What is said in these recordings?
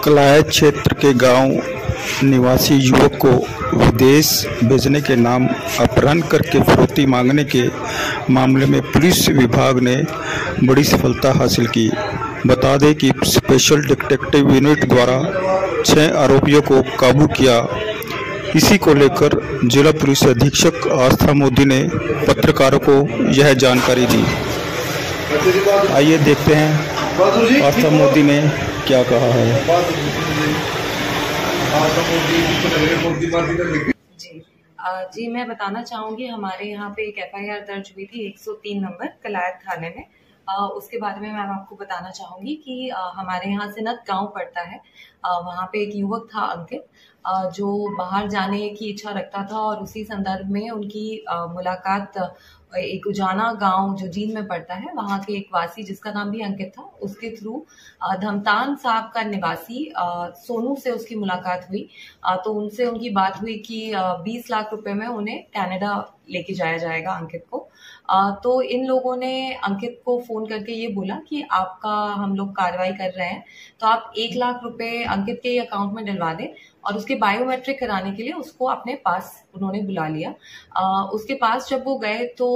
कलायत क्षेत्र के गांव निवासी युवक को विदेश भेजने के नाम अपहरण करके फिरौती मांगने के मामले में पुलिस विभाग ने बड़ी सफलता हासिल की। बता दें कि स्पेशल डिटेक्टिव यूनिट द्वारा 6 आरोपियों को काबू किया। इसी को लेकर जिला पुलिस अधीक्षक आस्था मोदी ने पत्रकारों को यह जानकारी दी। आइए देखते हैं आस्था मोदी ने क्या कहा है। जी मैं बताना चाहूँगी, हमारे यहाँ पे एक FIR दर्ज हुई थी 103 नंबर कलायत थाने में। उसके बारे में मैं आपको बताना चाहूँगी कि हमारे यहाँ से नत गाँव पड़ता है। वहाँ पे एक युवक था अंकित, जो बाहर जाने की इच्छा रखता था और उसी संदर्भ में उनकी मुलाकात एक उजाना गांव जो जींद में पड़ता है, वहाँ के एक वासी जिसका नाम भी अंकित था, उसके थ्रू धमतान साहब का निवासी सोनू से उसकी मुलाकात हुई। तो उनसे उनकी बात हुई कि 20 लाख रुपए में उन्हें कनाडा लेके जाया जाएगा अंकित को। तो इन लोगों ने अंकित को फोन करके ये बोला कि आपका हम लोग कार्रवाई कर रहे हैं, तो आप 1 लाख रुपए अंकित के अकाउंट में डलवा दें। और उसके बायोमेट्रिक कराने के लिए उसको अपने पास उन्होंने बुला लिया। उसके पास जब वो गए तो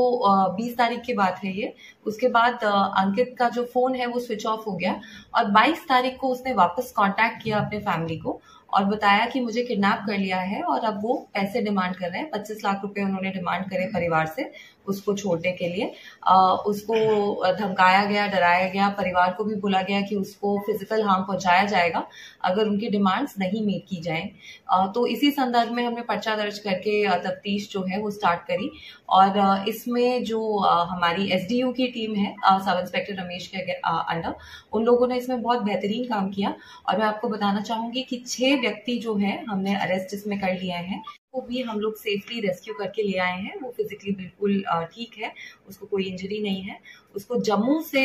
20 तारीख की बात है ये। उसके बाद अंकित का जो फोन है वो स्विच ऑफ हो गया और 22 तारीख को उसने वापस कांटेक्ट किया अपने फैमिली को और बताया कि मुझे किडनैप कर लिया है और अब वो पैसे डिमांड कर रहे हैं। 25 लाख रुपए उन्होंने डिमांड करे परिवार से उसको छोड़ने के लिए। उसको धमकाया गया, डराया गया, परिवार को भी बोला गया कि उसको फिजिकल हार्म पहुंचाया जाएगा अगर उनकी डिमांड्स नहीं मीट की जाए। तो इसी संदर्भ में हमने पर्चा दर्ज करके तफ्तीश जो है वो स्टार्ट करी और इसमें जो हमारी SDU की टीम है सब इंस्पेक्टर रमेश के अंडर, उन लोगों ने इसमें बहुत बेहतरीन काम किया। और मैं आपको बताना चाहूंगी कि 6 व्यक्ति जो हैं हमने अरेस्ट इसमें कर लिए हैं, वो भी हम लोग सेफली रेस्क्यू करके ले आए हैं। वो फिजिकली बिल्कुल ठीक है, उसको कोई इंजरी नहीं है। उसको जम्मू से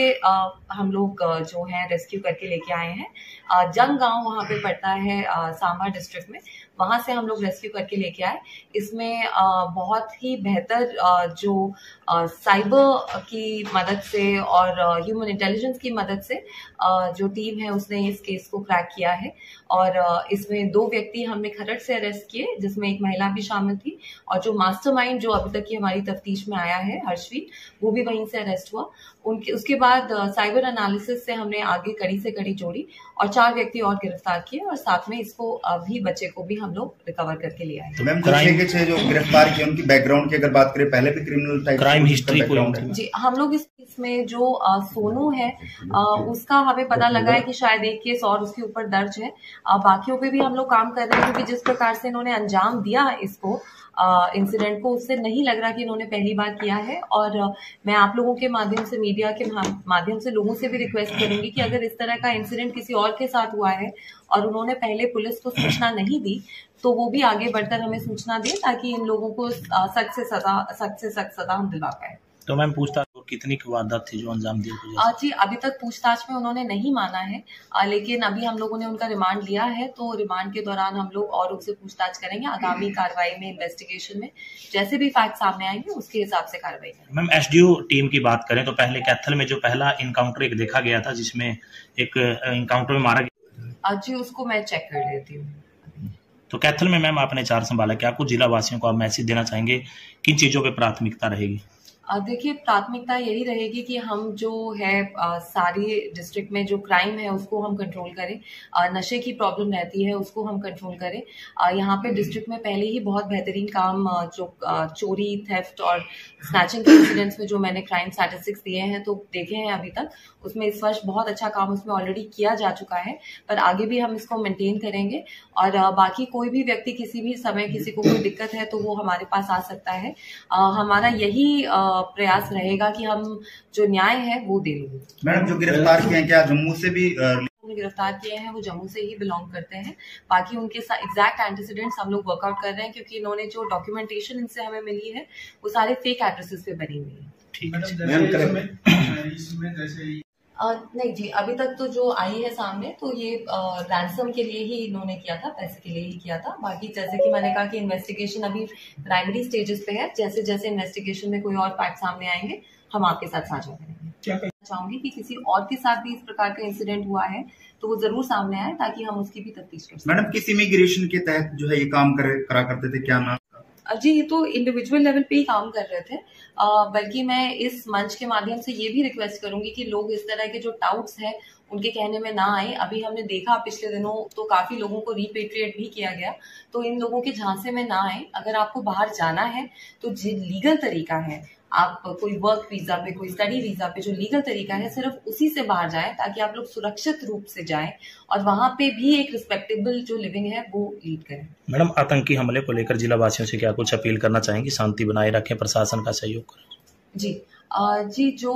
हम लोग जो है रेस्क्यू करके लेके आए हैं। जंग गांव वहाँ पे पड़ता है सांबा डिस्ट्रिक्ट में, वहां से हम लोग रेस्क्यू करके लेके आए। इसमें बहुत ही बेहतर जो साइबर की मदद से और ह्यूमन इंटेलिजेंस की मदद से जो टीम है उसने इस केस को क्रैक किया है। और इसमें 2 व्यक्ति हमने खरड़ से अरेस्ट किए, जिसमें एक महिला भी शामिल थी। और जो मास्टरमाइंड जो अभी तक की हमारी तफ्तीश में आया है हर्षवीर, वो भी वहीं से अरेस्ट हुआ। उसके बाद साइबर एनालिसिस से हमने आगे कड़ी से कड़ी जोड़ी और 4 व्यक्ति और गिरफ्तार किए और साथ में इसको अभी बच्चे को भी हम लोग रिकवर करके ले आए। तो मैम जो गिरफ्तार किए उनकी बैकग्राउंड की अगर बात करें, पहले भी क्रिमिनल टाइप क्राइम हिस्ट्री जी, हम लोग इसमें जो सोनू है उसका हमें पता लगा है कि शायद एक केस और उसके ऊपर दर्ज है। बाकियों पे भी हम लोग काम कर रहे हैं क्योंकि जिस प्रकार से इन्होंने अंजाम दिया इसको इंसिडेंट को, उससे नहीं लग रहा कि इन्होंने पहली बार किया है। और मैं आप लोगों के माध्यम से, मीडिया के माध्यम से लोगों से भी रिक्वेस्ट करूंगी कि अगर इस तरह का इंसिडेंट किसी और के साथ हुआ है और उन्होंने पहले पुलिस को सूचना नहीं दी, तो वो भी आगे बढ़कर हमें सूचना दे ताकि इन लोगों को सख्त से सख्त सजा हम दिला पाए। तो मैम पूछताछ कितनी वारदात थी जो अंजाम दिया? जी, अभी तक पूछताछ में उन्होंने नहीं माना है, लेकिन अभी हम लोगों ने उनका रिमांड लिया है। तो रिमांड के दौरान हम लोग और उनसे पूछताछ करेंगे। आगामी कार्रवाई में, इन्वेस्टिगेशन में जैसे भी फैक्ट सामने आएंगे उसके हिसाब से कार्रवाई करेंगे। मैम SDU टीम की बात करें तो पहले कैथल में जो पहला इनकाउंटर एक देखा गया था जिसमें एक इनकाउंटर में मारा गया, जी उसको मैं चेक कर लेती हूँ। तो कैथल में मैम आपने 4 संभाला, क्या आपको जिला वासियों को आप मैसेज देना चाहेंगे, किन चीजों पे प्राथमिकता रहेगी? देखिए, प्राथमिकता यही रहेगी कि हम जो है सारी डिस्ट्रिक्ट में जो क्राइम है उसको हम कंट्रोल करें। नशे की प्रॉब्लम रहती है उसको हम कंट्रोल करें। यहाँ पे डिस्ट्रिक्ट में पहले ही बहुत बेहतरीन काम जो चोरी, थेफ्ट और स्नैचिंग के इंसिडेंट्स में जो मैंने क्राइम स्टैटिस्टिक्स दिए हैं तो देखे हैं अभी तक, उसमें इस वर्ष बहुत अच्छा काम उसमें ऑलरेडी किया जा चुका है, पर आगे भी हम इसको मेंटेन करेंगे। और बाकी कोई भी व्यक्ति किसी भी समय किसी को कोई दिक्कत है तो वो हमारे पास आ सकता है। हमारा यही प्रयास रहेगा कि हम जो न्याय है वो दे लेंगे। मैडम, जो गिरफ्तार किए हैं क्या जम्मू से भी गिरफ्तार किए हैं वो जम्मू से ही बिलोंग करते हैं। बाकी उनके एग्जैक्ट एंटीसीडेंट्स हम लोग वर्कआउट कर रहे हैं क्योंकि इन्होंने जो डॉक्यूमेंटेशन इनसे हमें मिली है वो सारे फेक एड्रेसेस पे बनी हुई है। ठीक है नहीं जी, अभी तक तो जो आई है सामने तो ये रैंसम के लिए ही इन्होंने किया था, पैसे के लिए ही किया था। बाकी जैसे कि मैंने कहा कि इन्वेस्टिगेशन अभी प्राइमरी स्टेजेस पे है, जैसे जैसे इन्वेस्टिगेशन में कोई और फैक्ट सामने आएंगे हम आपके साथ साझा करेंगे। क्या चाहूंगी कि किसी और के साथ भी इस प्रकार का इंसिडेंट हुआ है तो वो जरूर सामने आए ताकि हम उसकी भी तफ्तीश कर सकें। मैडम किस इमिग्रेशन के तहत जो है ये काम करा करते थे, क्या नाम? जी, ये तो इंडिविजुअल लेवल पे ही काम कर रहे थे, बल्कि मैं इस मंच के माध्यम से ये भी रिक्वेस्ट करूंगी कि लोग इस तरह के जो टाउट्स हैं उनके कहने में ना आए। अभी हमने देखा पिछले दिनों तो काफी लोगों को रिपेट्रिएट भी किया गया, तो इन लोगों के झांसे में ना आए। अगर आपको बाहर जाना है तो लीगल तरीका है, आप कोई वर्क वीजा पे, कोई स्टडी वीजा पे जो लीगल तरीका है सिर्फ उसी से बाहर जाएं ताकि आप लोग सुरक्षित रूप से जाएं और वहां पे भी एक रिस्पेक्टेबल जो लिविंग है वो लीड करें। मैडम, आतंकी हमले को लेकर जिला वासियों से क्या कुछ अपील करना चाहेंगी? शांति बनाए रखें, प्रशासन का सहयोग करें। जी, जो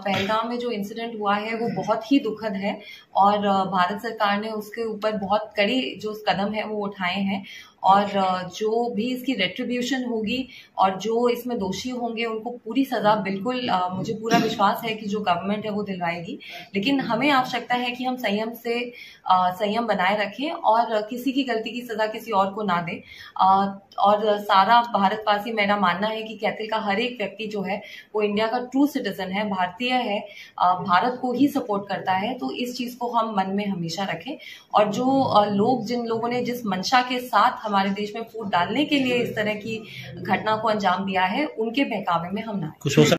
पहलगाम में जो इंसिडेंट हुआ है वो बहुत ही दुखद है और भारत सरकार ने उसके ऊपर बहुत कड़े जो कदम है वो उठाए हैं और जो भी इसकी रेट्रीब्यूशन होगी और जो इसमें दोषी होंगे उनको पूरी सजा बिल्कुल मुझे पूरा विश्वास है कि जो गवर्नमेंट है वो दिलवाएगी। लेकिन हमें आवश्यकता है कि हम संयम बनाए रखें और किसी की गलती की सजा किसी और को ना दें। और सारा भारतवासी, मेरा मानना है कि कैथल का हर एक व्यक्ति जो है वो इंडिया का ट्रू सिटीजन है, भारतीय है, भारत को ही सपोर्ट करता है। तो इस चीज को हम मन में हमेशा रखें और जो लोग, जिन लोगों ने जिस मंशा के साथ हमारे देश में फूट डालने के लिए इस तरह की घटना को अंजाम दिया है, उनके बहकावे में हम ना आए।